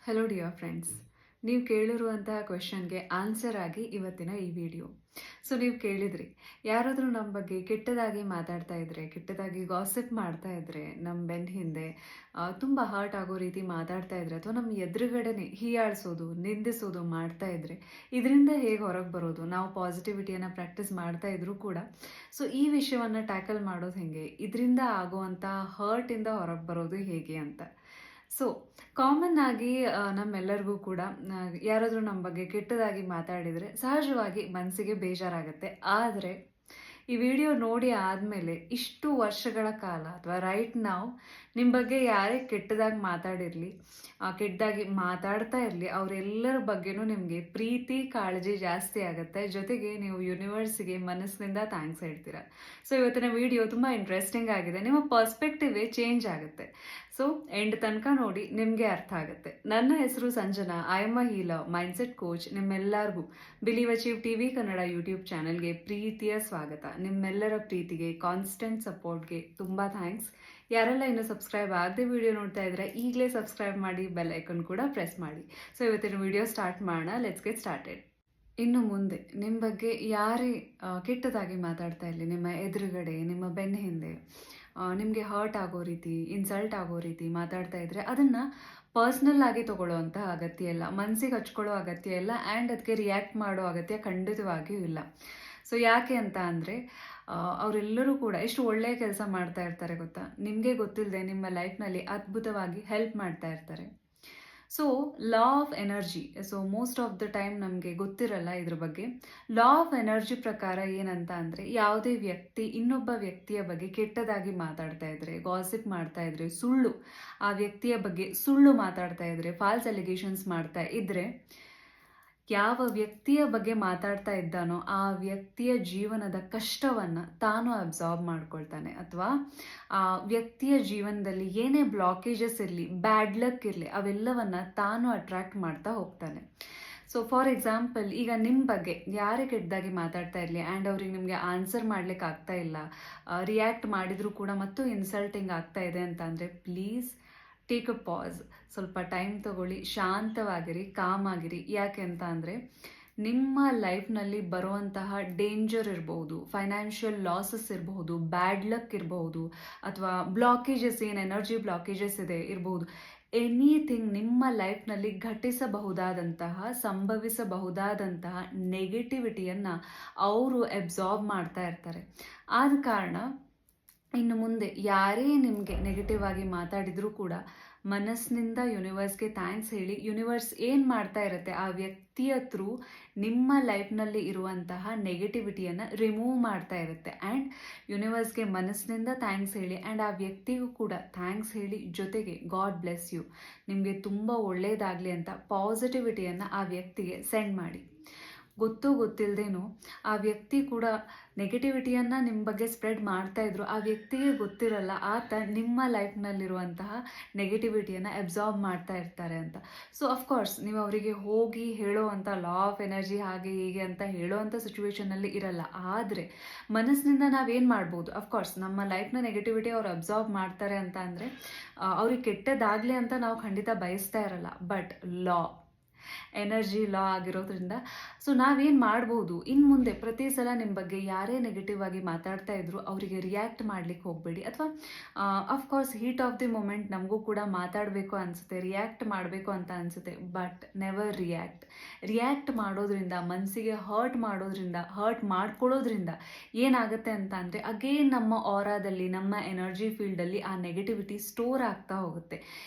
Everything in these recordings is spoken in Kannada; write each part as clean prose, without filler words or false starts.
ಹಲೋ ಡಿಯರ್ ಫ್ರೆಂಡ್ಸ್, ನೀವು ಕೇಳಿರುವಂತಹ ಕ್ವೆಶನ್ಗೆ ಆನ್ಸರ್ ಆಗಿ ಇವತ್ತಿನ ಈ ವಿಡಿಯೋ. ಸೊ ನೀವು ಕೇಳಿದ್ರಿ, ಯಾರಾದರೂ ನಮ್ಮ ಬಗ್ಗೆ ಕೆಟ್ಟದಾಗಿ ಮಾತಾಡ್ತಾ ಇದ್ರೆ, ಕೆಟ್ಟದಾಗಿ ಗಾಸಿಪ್ ಮಾಡ್ತಾ ಇದ್ರೆ, ನಮ್ಮ ಬೆನ್ನ ಹಿಂದೆ ತುಂಬ ಹರ್ಟ್ ಆಗೋ ರೀತಿ ಮಾತಾಡ್ತಾ ಇದ್ರೆ, ಅಥವಾ ನಮ್ಮ ಎದುರುಗಡೆನೆ ಹೀಯಾಳಿಸೋದು, ನಿಂದಿಸೋದು ಮಾಡ್ತಾ ಇದ್ರೆ, ಇದರಿಂದ ಹೇಗೆ ಹೊರಗೆ ಬರೋದು? ನಾವು ಪಾಸಿಟಿವಿಟಿಯನ್ನು ಪ್ರಾಕ್ಟೀಸ್ ಮಾಡ್ತಾ ಇದ್ರೂ ಕೂಡ ಸೊ ಈ ವಿಷಯವನ್ನು ಟ್ಯಾಕಲ್ ಮಾಡೋದು ಹೇಗೆ, ಇದರಿಂದ ಆಗುವಂಥ ಹರ್ಟಿಂದ ಹೊರಗೆ ಬರೋದು ಹೇಗೆ ಅಂತ. ಸೊ ಕಾಮನ್ ಆಗಿ ನಮ್ಮೆಲ್ಲರಿಗೂ ಕೂಡ ಯಾರಾದರೂ ನಮ್ಮ ಬಗ್ಗೆ ಕೆಟ್ಟದಾಗಿ ಮಾತಾಡಿದರೆ ಸಹಜವಾಗಿ ಮನಸ್ಸಿಗೆ ಬೇಜಾರಾಗುತ್ತೆ. ಆದರೆ ಈ ವಿಡಿಯೋ ನೋಡಿ ಆದಮೇಲೆ ಇಷ್ಟು ವರ್ಷಗಳ ಕಾಲ ಅಥವಾ ರೈಟ್ ನಾವು ನಿಮ್ಮ ಬಗ್ಗೆ ಯಾರೇ ಕೆಟ್ಟದಾಗಿ ಮಾತಾಡಿರಲಿ, ಕೆಟ್ಟದಾಗಿ ಮಾತಾಡ್ತಾ ಇರಲಿ, ಅವರೆಲ್ಲರ ಬಗ್ಗೆನೂ ನಿಮಗೆ ಪ್ರೀತಿ ಕಾಳಜಿ ಜಾಸ್ತಿ ಆಗುತ್ತೆ. ಜೊತೆಗೆ ನೀವು ಯೂನಿವರ್ಸಿಗೆ ಮನಸ್ಸಿನಿಂದ ಥ್ಯಾಂಕ್ಸ್ ಹೇಳ್ತೀರಾ. ಸೊ ಇವತ್ತಿನ ವಿಡಿಯೋ ತುಂಬ ಇಂಟ್ರೆಸ್ಟಿಂಗ್ ಆಗಿದೆ. ನಿಮ್ಮ ಪರ್ಸ್ಪೆಕ್ಟಿವೇ ಚೇಂಜ್ ಆಗುತ್ತೆ. ಸೊ ಎಂಡ್ ತನಕ ನೋಡಿ, ನಿಮಗೆ ಅರ್ಥ ಆಗುತ್ತೆ. ನನ್ನ ಹೆಸರು Sanjana, I am a healer, mindset coach. ನಿಮ್ಮೆಲ್ಲರಿಗೂ believe achieve TV Kannada YouTube ಚಾನಲ್ಗೆ ಪ್ರೀತಿಯ ಸ್ವಾಗತ. ನಿಮ್ಮೆಲ್ಲರ ಪ್ರೀತಿಗೆ, ಕಾನ್ಸ್ಟೆಂಟ್ ಸಪೋರ್ಟ್ಗೆ ತುಂಬ ಥ್ಯಾಂಕ್ಸ್. ಯಾರೆಲ್ಲ ಇನ್ನೂ ಸಬ್ಸ್ಕ್ರೈಬ್ ಆಗದೆ ವಿಡಿಯೋ ನೋಡ್ತಾ ಇದ್ರೆ ಈಗಲೇ ಸಬ್ಸ್ಕ್ರೈಬ್ ಮಾಡಿ, ಬೆಲ್ ಐಕನ್ ಕೂಡ ಪ್ರೆಸ್ ಮಾಡಿ. ಸೊ ಇವತ್ತಿನ ವಿಡಿಯೋ ಸ್ಟಾರ್ಟ್ ಮಾಡೋಣ. Let's get started. ಇನ್ನು ಮುಂದೆ ನಿಮ್ಮ ಬಗ್ಗೆ ಯಾರೇ ಕೆಟ್ಟದಾಗಿ ಮಾತಾಡ್ತಾ ಇರಲಿ, ನಿಮ್ಮ ಎದುರುಗಡೆ, ನಿಮ್ಮ ಬೆನ್ನ ಹಿಂದೆ ನಿಮಗೆ ಹರ್ಟ್ ಆಗೋ ರೀತಿ, ಇನ್ಸಲ್ಟ್ ಆಗೋ ರೀತಿ ಮಾತಾಡ್ತಾ ಇದ್ರೆ ಅದನ್ನು ಪರ್ಸ್ನಲ್ ಆಗಿ ತೊಗೊಳ್ಳೋ ಅಂಥ ಅಗತ್ಯ ಇಲ್ಲ, ಮನಸ್ಸಿಗೆ ಹಚ್ಕೊಳ್ಳೋ ಅಗತ್ಯ ಇಲ್ಲ, ಆ್ಯಂಡ್ ಅದಕ್ಕೆ ರಿಯಾಕ್ಟ್ ಮಾಡೋ ಅಗತ್ಯ ಖಂಡಿತವಾಗಿಯೂ ಇಲ್ಲ. ಸೊ ಯಾಕೆ ಅಂತ ಅಂದರೆ ಅವರೆಲ್ಲರೂ ಕೂಡ ಎಷ್ಟು ಒಳ್ಳೆಯ ಕೆಲಸ ಮಾಡ್ತಾ ಇರ್ತಾರೆ ಗೊತ್ತಾ? ನಿಮಗೆ ಗೊತ್ತಿಲ್ಲದೆ ನಿಮ್ಮ ಲೈಫ್ನಲ್ಲಿ ಅದ್ಭುತವಾಗಿ ಹೆಲ್ಪ್ ಮಾಡ್ತಾ ಇರ್ತಾರೆ. So law of energy, so most of the time ನಮಗೆ ಗೊತ್ತಿರಲ್ಲ ಇದ್ರ ಬಗ್ಗೆ. ಲಾ ಆಫ್ ಎನರ್ಜಿ ಪ್ರಕಾರ ಏನಂತ ಅಂದರೆ, ಯಾವುದೇ ವ್ಯಕ್ತಿ ಇನ್ನೊಬ್ಬ ವ್ಯಕ್ತಿಯ ಬಗ್ಗೆ ಕೆಟ್ಟದಾಗಿ ಮಾತಾಡ್ತಾ ಇದ್ರೆ, ಗಾಸಿಪ್ ಮಾಡ್ತಾ ಇದ್ರೆ, ಸುಳ್ಳು ಆ ವ್ಯಕ್ತಿಯ ಬಗ್ಗೆ ಸುಳ್ಳು ಮಾತಾಡ್ತಾ ಇದ್ರೆ, ಫಾಲ್ಸ್ ಅಲಿಗೇಷನ್ಸ್ ಮಾಡ್ತಾ ಇದ್ರೆ, ಯಾವ ವ್ಯಕ್ತಿಯ ಬಗ್ಗೆ ಮಾತಾಡ್ತಾ ಇದ್ದಾನೋ ಆ ವ್ಯಕ್ತಿಯ ಜೀವನದ ಕಷ್ಟವನ್ನು ತಾನು ಅಬ್ಸಾರ್ಬ್ ಮಾಡ್ಕೊಳ್ತಾನೆ. ಅಥವಾ ಆ ವ್ಯಕ್ತಿಯ ಜೀವನದಲ್ಲಿ ಏನೇ ಬ್ಲಾಕೇಜಸ್ ಇರಲಿ, ಬ್ಯಾಡ್ ಲಕ್ ಇರಲಿ, ಅವೆಲ್ಲವನ್ನು ತಾನು ಅಟ್ರಾಕ್ಟ್ ಮಾಡ್ತಾ ಹೋಗ್ತಾನೆ. ಸೊ ಫಾರ್ ಎಕ್ಸಾಂಪಲ್, ಈಗ ನಿಮ್ಮ ಬಗ್ಗೆ ಯಾರೇ ಕೆಟ್ಟದಾಗಿ ಮಾತಾಡ್ತಾ ಇರಲಿ ಆ್ಯಂಡ್ ಅವ್ರಿಗೆ ನಿಮಗೆ ಆನ್ಸರ್ ಮಾಡ್ಲಿಕ್ಕೆ ಆಗ್ತಾ ಇಲ್ಲ, ರಿಯಾಕ್ಟ್ ಮಾಡಿದರೂ ಕೂಡ ಮತ್ತು ಇನ್ಸಲ್ಟಿಂಗ್ ಆಗ್ತಾ ಇದೆ ಅಂತ ಅಂದರೆ, ಪ್ಲೀಸ್ ಟೇಕ್ ಅ ಪಾಸ್. ಸ್ವಲ್ಪ ಟೈಮ್ ತಗೊಳ್ಳಿ, ಶಾಂತವಾಗಿರಿ, ಕಾಮ್ ಆಗಿರಿ. ಯಾಕೆ ಅಂತ ಅಂದರೆ, ನಿಮ್ಮ ಲೈಫ್ನಲ್ಲಿ ಬರುವಂತಹ ಡೇಂಜರ್ ಇರಬಹುದು, ಫೈನಾನ್ಷಿಯಲ್ ಲಾಸಸ್ ಇರಬಹುದು, ಬ್ಯಾಡ್ ಲಕ್ ಇರಬಹುದು, ಅಥವಾ ಬ್ಲಾಕೇಜಸ್, ಏನು ಎನರ್ಜಿ ಬ್ಲಾಕೇಜಸ್ ಇದೆ ಇರಬಹುದು, ಎನಿಥಿಂಗ್ ನಿಮ್ಮ ಲೈಫ್ನಲ್ಲಿ ಘಟಿಸಬಹುದಾದಂತಹ, ಸಂಭವಿಸಬಹುದಾದಂತಹ ನೆಗೆಟಿವಿಟಿಯನ್ನು ಅವರು ಅಬ್ಸಾರ್ಬ್ ಮಾಡ್ತಾ ಇರ್ತಾರೆ. ಆದ ಕಾರಣ ಇನ್ನು ಮುಂದೆ ಯಾರೇ ನಿಮಗೆ ನೆಗೆಟಿವ್ ಆಗಿ ಮಾತಾಡಿದರೂ ಕೂಡ ಮನಸ್ಸಿನಿಂದ ಯೂನಿವರ್ಸ್ಗೆ ಥ್ಯಾಂಕ್ಸ್ ಹೇಳಿ. ಯೂನಿವರ್ಸ್ ಏನು ಮಾಡ್ತಾ ಇರುತ್ತೆ, ಆ ವ್ಯಕ್ತಿಯ ಥ್ರೂ ನಿಮ್ಮ ಲೈಫ್ನಲ್ಲಿ ಇರುವಂತಹ ನೆಗೆಟಿವಿಟಿಯನ್ನು ರಿಮೂವ್ ಮಾಡ್ತಾ ಇರುತ್ತೆ. ಆ್ಯಂಡ್ ಯೂನಿವರ್ಸ್ಗೆ ಮನಸ್ಸಿನಿಂದ ಥ್ಯಾಂಕ್ಸ್ ಹೇಳಿ, ಆ್ಯಂಡ್ ಆ ವ್ಯಕ್ತಿಗೂ ಕೂಡ ಥ್ಯಾಂಕ್ಸ್ ಹೇಳಿ. ಜೊತೆಗೆ ಗಾಡ್ ಬ್ಲೆಸ್ ಯು, ನಿಮಗೆ ತುಂಬ ಒಳ್ಳೆಯದಾಗಲಿ ಅಂತ ಪಾಸಿಟಿವಿಟಿಯನ್ನು ಆ ವ್ಯಕ್ತಿಗೆ ಸೆಂಡ್ ಮಾಡಿ. ಗೊತ್ತಿಲ್ಲದೇನೋ ಆ ವ್ಯಕ್ತಿ ಕೂಡ ನೆಗೆಟಿವಿಟಿಯನ್ನು ನಿಮ್ಮ ಬಗ್ಗೆ ಸ್ಪ್ರೆಡ್ ಮಾಡ್ತಾ ಇದ್ರು, ಆ ವ್ಯಕ್ತಿಗೆ ಗೊತ್ತಿರಲ್ಲ ಆತ ನಿಮ್ಮ ಲೈಫ್ನಲ್ಲಿರುವಂತಹ ನೆಗೆಟಿವಿಟಿಯನ್ನು ಅಬ್ಸಾರ್ಬ್ ಮಾಡ್ತಾ ಇರ್ತಾರೆ ಅಂತ. ಸೊ ಅಫ್ಕೋರ್ಸ್ ನೀವು ಅವರಿಗೆ ಹೋಗಿ ಹೇಳೋ ಅಂಥ ಲಾ ಆಫ್ ಎನರ್ಜಿ ಹಾಗೆ ಹೀಗೆ ಅಂತ ಹೇಳೋ ಅಂಥ ಸಿಚುವೇಶನಲ್ಲಿ ಇರಲ್ಲ. ಆದರೆ ಮನಸ್ಸಿನಿಂದ ನಾವೇನು ಮಾಡ್ಬೋದು, ಅಫ್ಕೋರ್ಸ್ ನಮ್ಮ ಲೈಫ್ನ ನೆಗೆಟಿವಿಟಿ ಅವ್ರು ಅಬ್ಸಾರ್ಬ್ ಮಾಡ್ತಾರೆ ಅಂತ ಅಂದರೆ ಅವ್ರಿಗೆ ಕೆಟ್ಟದಾಗಲಿ ಅಂತ ನಾವು ಖಂಡಿತ ಬಯಸ್ತಾ ಇರಲ್ಲ. ಬಟ್ ಲಾ ಎನರ್ಜಿ ಲಾ ಆಗಿರೋದ್ರಿಂದ ಸೊ ನಾವೇನು ಮಾಡ್ಬೋದು, ಇನ್ನು ಮುಂದೆ ಪ್ರತಿ ಸಲ ನಿಮ್ಮ ಬಗ್ಗೆ ಯಾರೇ ನೆಗೆಟಿವ್ ಆಗಿ ಮಾತಾಡ್ತಾ ಇದ್ರು ಅವರಿಗೆ ರಿಯಾಕ್ಟ್ ಮಾಡ್ಲಿಕ್ಕೆ ಹೋಗಬೇಡಿ. ಅಥವಾ of course heat of the moment ನಮಗೂ ಕೂಡ ಮಾತಾಡಬೇಕು ಅನಿಸುತ್ತೆ, ರಿಯಾಕ್ಟ್ ಮಾಡಬೇಕು ಅಂತ ಅನಿಸುತ್ತೆ. ಬಟ್ ನೆವರ್ ರಿಯಾಕ್ಟ್ ಮಾಡೋದ್ರಿಂದ, ಮನಸ್ಸಿಗೆ ಹರ್ಟ್ ಮಾಡೋದ್ರಿಂದ, ಹರ್ಟ್ ಮಾಡ್ಕೊಳ್ಳೋದ್ರಿಂದ ಏನಾಗುತ್ತೆ ಅಂತ ಅಂದರೆ, ಅಗೇನ್ ನಮ್ಮ ಆರಾದಲ್ಲಿ, ನಮ್ಮ ಎನರ್ಜಿ ಫೀಲ್ಡಲ್ಲಿ ಆ ನೆಗೆಟಿವಿಟಿ ಸ್ಟೋರ್ ಆಗ್ತಾ ಹೋಗುತ್ತೆ.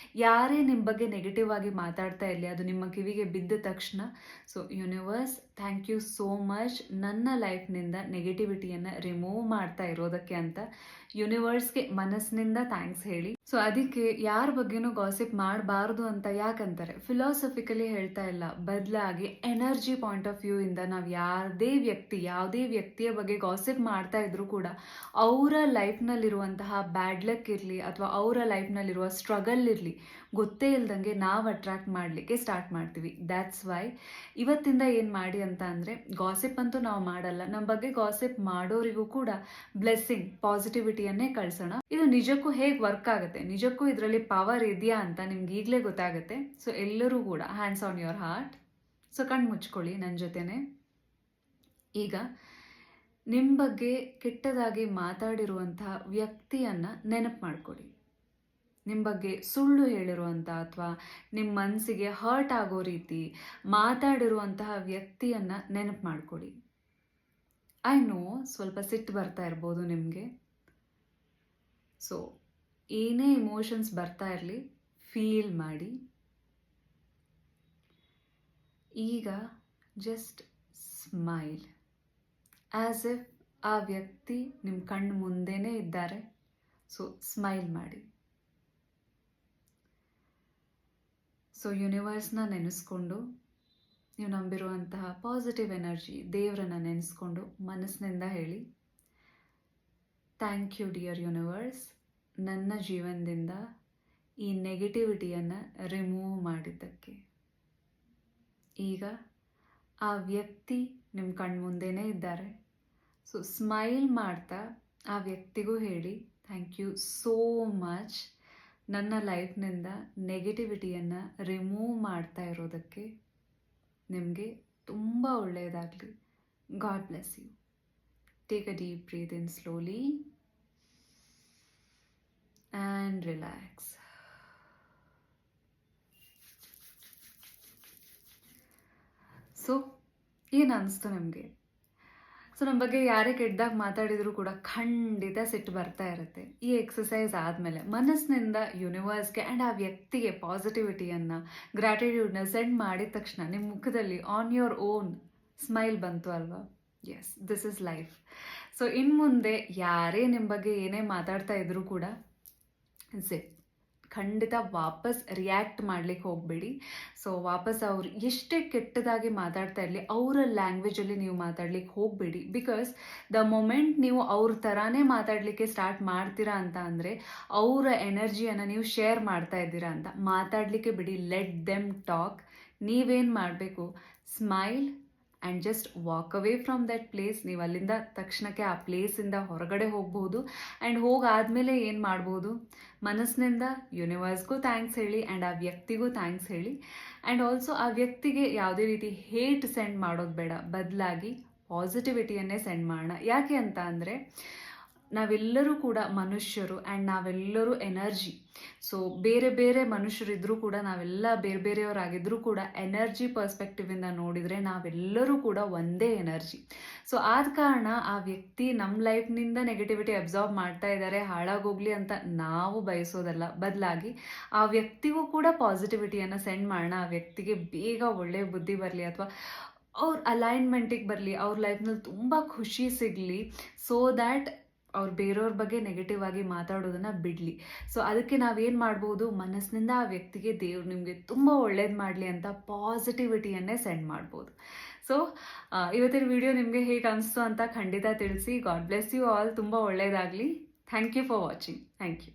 ಯಾರೇ ನಿಮ್ಮ ಬಗ್ಗೆ ನೆಗೆಟಿವ್ ಆಗಿ ಮಾತಾಡ್ತಾ ಇರಲಿ, ಅದು ನಿಮ್ಮ ಕಿವಿಗೆ ಬಿದ್ದ ತಕ್ಷಣ, so universe thank you so much ನನ್ನ ಲೈಫ್ನಿಂದ ನೆಗೆಟಿವಿಟಿಯನ್ನು ರಿಮೂವ್ ಮಾಡ್ತಾ ಇರೋದಕ್ಕೆ ಅಂತ ಯೂನಿವರ್ಸ್ಗೆ ಮನಸ್ಸಿನಿಂದ ಥ್ಯಾಂಕ್ಸ್ ಹೇಳಿ. ಸೊ ಅದಕ್ಕೆ ಯಾರ ಬಗ್ಗೆನೂ ಗಾಸಿಪ್ ಮಾಡಬಾರ್ದು ಅಂತ ಯಾಕಂತಾರೆ, ಫಿಲಾಸಫಿಕಲಿ ಹೇಳ್ತಾ ಇಲ್ಲ, ಬದಲಾಗಿ ಎನರ್ಜಿ ಪಾಯಿಂಟ್ ಆಫ್ ವ್ಯೂ ಇಂದ ನಾವು ಯಾವುದೇ ವ್ಯಕ್ತಿಯ ಬಗ್ಗೆ ಗಾಸಿಪ್ ಮಾಡ್ತಾ ಇದ್ರೂ ಕೂಡ ಅವರ ಲೈಫ್ನಲ್ಲಿರುವಂತಹ ಬ್ಯಾಡ್ ಲಕ್ ಇರಲಿ ಅಥವಾ ಅವರ ಲೈಫ್ನಲ್ಲಿರುವ ಸ್ಟ್ರಗಲ್ ಇರಲಿ, ಗೊತ್ತೇ ಇಲ್ದಂಗೆ ನಾವು ಅಟ್ರಾಕ್ಟ್ ಮಾಡಲಿಕ್ಕೆ ಸ್ಟಾರ್ಟ್ ಮಾಡ್ತೀವಿ. ದ್ಯಾಟ್ಸ್ ವೈ ಇವತ್ತಿಂದ ಏನು ಮಾಡಿ ಅಂತ ಅಂದರೆ, ಗಾಸಿಪ್ ಅಂತೂ ನಾವು ಮಾಡಲ್ಲ, ನಮ್ಮ ಬಗ್ಗೆ ಗಾಸಿಪ್ ಮಾಡೋರಿಗೂ ಕೂಡ ಬ್ಲೆಸ್ಸಿಂಗ್, ಪಾಸಿಟಿವಿಟಿ ನೆಗೆಟಿವಿಟಿಯನ್ನೇ ಕಳ್ಸೋಣ. ಇದು ನಿಜಕ್ಕೂ ಹೇಗೆ ವರ್ಕ್ ಆಗುತ್ತೆ, ನಿಜಕ್ಕೂ ಇದರಲ್ಲಿ ಪವರ್ ಇದೆಯಾ ಅಂತ ನಿಮ್ಗೆ ಈಗಲೇ ಗೊತ್ತಾಗುತ್ತೆ. ಸೊ ಎಲ್ಲರೂ ಕೂಡ hands on your heart. So ಕಣ್ಣು ಮುಚ್ಕೊಳ್ಳಿ ನನ್ನ ಜೊತೆನೆ. ಈಗ ನಿಮ್ಮ ಬಗ್ಗೆ ಕೆಟ್ಟದಾಗಿ ಮಾತಾಡಿರುವಂತಹ ವ್ಯಕ್ತಿಯನ್ನು ನೆನಪು ಮಾಡ್ಕೊಳ್ಳಿ. ನಿಮ್ಮ ಬಗ್ಗೆ ಸುಳ್ಳು ಹೇಳಿರುವಂಥ ಅಥವಾ ನಿಮ್ಮ ಮನಸ್ಸಿಗೆ ಹರ್ಟ್ ಆಗೋ ರೀತಿ ಮಾತಾಡಿರುವಂತಹ ವ್ಯಕ್ತಿಯನ್ನು ನೆನಪು ಮಾಡ್ಕೊಳ್ಳಿ. ಐ ನೋ ಸ್ವಲ್ಪ ಸಿಟ್ಟು ಬರ್ತಾ ಇರ್ಬೋದು ನಿಮಗೆ. ಸೊ ಏನೇ ಇಮೋಷನ್ಸ್ ಬರ್ತಾ ಇರಲಿ, ಫೀಲ್ ಮಾಡಿ. ಈಗ ಜಸ್ಟ್ ಸ್ಮೈಲ್ ಆ್ಯಸ್ ಇಫ್ ಆ ವ್ಯಕ್ತಿ ನಿಮ್ಮ ಕಣ್ಣು ಮುಂದೆನೇ ಇದ್ದಾರೆ. ಸೊ ಸ್ಮೈಲ್ ಮಾಡಿ. ಸೊ ಯೂನಿವರ್ಸ್ನ ನೆನೆಸ್ಕೊಂಡು, ನೀವು ನಂಬಿರುವಂತಹ ಪಾಸಿಟಿವ್ ಎನರ್ಜಿ ದೇವರನ್ನು ನೆನೆಸ್ಕೊಂಡು ಮನಸ್ಸಿನಿಂದ ಹೇಳಿ, ಥ್ಯಾಂಕ್ ಯು ಡಿಯರ್ ಯೂನಿವರ್ಸ್, ನನ್ನ ಜೀವನದಿಂದ ಈ ನೆಗೆಟಿವಿಟಿಯನ್ನು ರಿಮೂವ್ ಮಾಡಿದ್ದಕ್ಕೆ. ಈಗ ಆ ವ್ಯಕ್ತಿ ನಿಮ್ಮ ಕಣ್ಮುಂದೆನೇ ಇದ್ದಾರೆ. ಸೊ ಸ್ಮೈಲ್ ಮಾಡ್ತಾ ಆ ವ್ಯಕ್ತಿಗೂ ಹೇಳಿ, ಥ್ಯಾಂಕ್ ಯು ಸೋ ಮಚ್, ನನ್ನ ಲೈಫ್ನಿಂದ ನೆಗೆಟಿವಿಟಿಯನ್ನು ರಿಮೂವ್ ಮಾಡ್ತಾ ಇರೋದಕ್ಕೆ. ನಿಮಗೆ ತುಂಬ ಒಳ್ಳೆಯದಾಗಲಿ. God bless you. Take a deep breath in slowly and relax. So ಏನು ಅನಿಸ್ತು ನಿಮಗೆ? ಸೊ ನಮ್ಮ ಬಗ್ಗೆ ಯಾರೇ ಕೆಟ್ಟದಾಗ ಮಾತಾಡಿದರೂ ಕೂಡ ಖಂಡಿತ ಸಿಟ್ಟು ಬರ್ತಾ ಇರುತ್ತೆ. ಈ ಎಕ್ಸಸೈಸ್ ಆದಮೇಲೆ ಮನಸ್ಸಿನಿಂದ ಯೂನಿವರ್ಸ್ಗೆ ಆ್ಯಂಡ್ ಆ ವ್ಯಕ್ತಿಗೆ ಪಾಸಿಟಿವಿಟಿಯನ್ನು, ಗ್ರ್ಯಾಟಿಟ್ಯೂಡ್ನ ಸೆಂಡ್ ಮಾಡಿದ ತಕ್ಷಣ ನಿಮ್ಮ ಮುಖದಲ್ಲಿ ಆನ್ ಯುವರ್ ಓನ್ ಸ್ಮೈಲ್ ಬಂತು ಅಲ್ವಾ? Yes, this is life. So ಇನ್ನು ಮುಂದೆ ಯಾರೇ ನಿಮ್ಮ ಬಗ್ಗೆ ಏನೇ ಮಾತಾಡ್ತಾ ಇದ್ರೂ ಕೂಡ ಖಂಡಿತ ವಾಪಸ್ ರಿಯಾಕ್ಟ್ ಮಾಡ್ಲಿಕ್ಕೆ ಹೋಗಬೇಡಿ. ಸೊ ವಾಪಸ್ ಅವ್ರು ಎಷ್ಟೇ ಕೆಟ್ಟದಾಗಿ ಮಾತಾಡ್ತಾ ಇರಲಿ, ಅವರ ಲ್ಯಾಂಗ್ವೇಜಲ್ಲಿ ನೀವು ಮಾತಾಡ್ಲಿಕ್ಕೆ ಹೋಗಬೇಡಿ. ಬಿಕಾಸ್ ದ ಮೊಮೆಂಟ್ ನೀವು ಅವ್ರ ಥರಾನೇ ಮಾತಾಡಲಿಕ್ಕೆ ಸ್ಟಾರ್ಟ್ ಮಾಡ್ತೀರಾ ಅಂತ ಅಂದರೆ ಅವರ ಎನರ್ಜಿಯನ್ನು ನೀವು ಶೇರ್ ಮಾಡ್ತಾ ಇದ್ದೀರಾ ಅಂತ. ಮಾತಾಡಲಿಕ್ಕೆ ಬಿಡಿ, ಲೆಟ್ ದೆಮ್ ಟಾಕ್. ನೀವೇನು ಮಾಡಬೇಕು, smile and just walk away from that place. ನೀವು ಅಲ್ಲಿಂದ ತಕ್ಷಣಕ್ಕೆ ಆ ಪ್ಲೇಸಿಂದ ಹೊರಗಡೆ ಹೋಗ್ಬೋದು. ಆ್ಯಂಡ್ ಹೋಗಾದಮೇಲೆ ಏನು ಮಾಡ್ಬೋದು, ಮನಸ್ಸಿನಿಂದ ಯೂನಿವರ್ಸ್ಗೂ ಥ್ಯಾಂಕ್ಸ್ ಹೇಳಿ ಆ್ಯಂಡ್ ಆ ವ್ಯಕ್ತಿಗೂ ಥ್ಯಾಂಕ್ಸ್ ಹೇಳಿ. ಆ್ಯಂಡ್ ಆಲ್ಸೋ ಆ ವ್ಯಕ್ತಿಗೆ ಯಾವುದೇ ರೀತಿ ಹೇಟ್ ಸೆಂಡ್ ಮಾಡೋದು ಬೇಡ, ಬದಲಾಗಿ ಪಾಸಿಟಿವಿಟಿಯನ್ನೇ ಸೆಂಡ್ ಮಾಡೋಣ. ಯಾಕೆ ಅಂತ ಅಂದರೆ ನಾವೆಲ್ಲರೂ ಕೂಡ ಮನುಷ್ಯರು ಆ್ಯಂಡ್ ನಾವೆಲ್ಲರೂ ಎನರ್ಜಿ. ಸೊ ಬೇರೆ ಬೇರೆ ಮನುಷ್ಯರಿದ್ದರೂ ಕೂಡ, ನಾವೆಲ್ಲ ಬೇರೆ ಬೇರೆಯವರಾಗಿದ್ದರೂ ಕೂಡ ಎನರ್ಜಿ ಪರ್ಸ್ಪೆಕ್ಟಿವಿಂದ ನೋಡಿದರೆ ನಾವೆಲ್ಲರೂ ಕೂಡ ಒಂದೇ ಎನರ್ಜಿ. ಸೊ ಆದ ಕಾರಣ ಆ ವ್ಯಕ್ತಿ ನಮ್ಮ ಲೈಫ್ನಿಂದ ನೆಗೆಟಿವಿಟಿ ಅಬ್ಸಾರ್ಬ್ ಮಾಡ್ತಾ ಇದ್ದಾರೆ, ಹಾಳಾಗೋಗ್ಲಿ ಅಂತ ನಾವು ಬಯಸೋದಲ್ಲ. ಬದಲಾಗಿ ಆ ವ್ಯಕ್ತಿಗೂ ಕೂಡ ಪಾಸಿಟಿವಿಟಿಯನ್ನು ಸೆಂಡ್ ಮಾಡೋಣ. ಆ ವ್ಯಕ್ತಿಗೆ ಬೇಗ ಒಳ್ಳೆಯ ಬುದ್ಧಿ ಬರಲಿ ಅಥವಾ ಅವ್ರ ಅಲೈನ್ಮೆಂಟಿಗೆ ಬರಲಿ, ಅವ್ರ ಲೈಫ್ನಲ್ಲಿ ತುಂಬ ಖುಷಿ ಸಿಗಲಿ. ಸೊ ದ್ಯಾಟ್ ಅವ್ರು ಬೇರೆಯವ್ರ ಬಗ್ಗೆ ನೆಗೆಟಿವ್ ಆಗಿ ಮಾತಾಡೋದನ್ನು ಬಿಡಲಿ. ಸೊ ಅದಕ್ಕೆ ನಾವೇನು ಮಾಡ್ಬೋದು, ಮನಸ್ಸಿನಿಂದ ಆ ವ್ಯಕ್ತಿಗೆ ದೇವ್ರು ನಿಮಗೆ ತುಂಬ ಒಳ್ಳೇದು ಮಾಡಲಿ ಅಂತ ಪಾಸಿಟಿವಿಟಿಯನ್ನೇ ಸೆಂಡ್ ಮಾಡ್ಬೋದು. ಸೊ ಇವತ್ತಿನ ವಿಡಿಯೋ ನಿಮಗೆ ಹೇಗೆ ಅನಿಸ್ತು ಅಂತ ಖಂಡಿತ ತಿಳಿಸಿ. God bless you all. ತುಂಬ ಒಳ್ಳೆಯದಾಗಲಿ. Thank you for watching. Thank you.